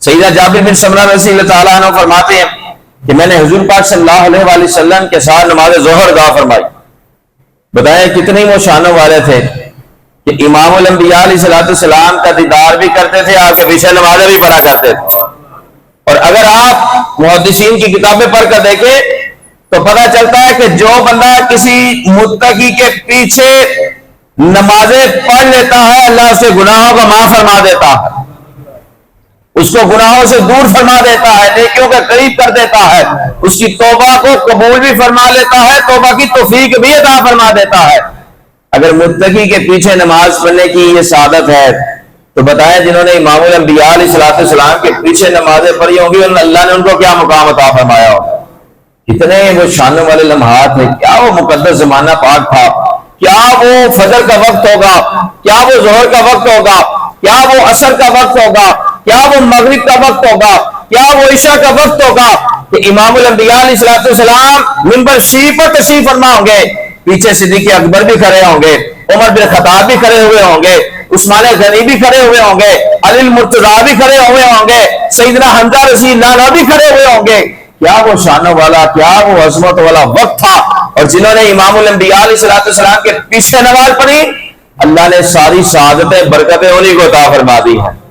سیدہ جابر بن سمرہ رضی اللہ تعالیٰ عنہ فرماتے ہیں کہ میں نے حضور پاک صلی اللہ علیہ وآلہ وسلم کے ساتھ نماز ظہر ادا فرمائی. بتائیں کتنے وہ شانوں والے تھے کہ امام الانبیاء علیہ السلام کا دیدار بھی کرتے تھے، آپ کے پیچھے نمازیں بھی پڑھا کرتے تھے. اور اگر آپ محدثین کی کتابیں پڑھ کر دیکھیں تو پتہ چلتا ہے کہ جو بندہ کسی متقی کے پیچھے نمازیں پڑھ لیتا ہے اللہ اسے گناہوں کا معاف فرما دیتا ہے، اس کو گناہوں سے دور فرما دیتا ہے، نیکیوں کے قریب کر دیتا ہے، اس کی توبہ کو قبول بھی فرما لیتا ہے، توبہ کی توفیق بھی عطا فرما دیتا ہے. اگر متقی کے پیچھے نماز پڑھنے کی یہ سعادت ہے تو بتائیں جنہوں نے امام الانبیاء علیہ السلام کے پیچھے نمازیں پڑھی ہوں گی اللہ نے ان کو کیا مقام عطا فرمایا ہوگا. کتنے وہ شانوں والے لمحات ہیں. کیا وہ مقدس زمانہ پاک تھا، کیا وہ فجر کا وقت ہوگا، کیا وہ ظہر کا وقت ہوگا، کیا وہ عصر کا وقت ہوگا، کیا وہ مغرب کا وقت ہوگا، کیا وہ عشاء کا وقت ہوگا کہ امام الانبیاء علیہ السلام منبر شریف پر تشریف فرما ہوں گے، پیچھے صدیق اکبر بھی کھڑے ہوں گے، عمر بن خطاب بھی کھڑے ہوئے ہوں گے، عثمان غنی بھی کھڑے ہوئے ہوں گے، علی المرتضیٰ بھی کھڑے ہوئے ہوں گے، سیدنا حمزہ رضی اللہ عنہ بھی کھڑے ہوئے ہوں گے. کیا وہ شانوں والا، کیا وہ عظمت والا وقت تھا. اور جنہوں نے امام الانبیاء علیہ السلام کے پیچھے نماز پڑھی اللہ نے ساری سعادتیں برکتیں انہی کو عطا فرما دی ہیں.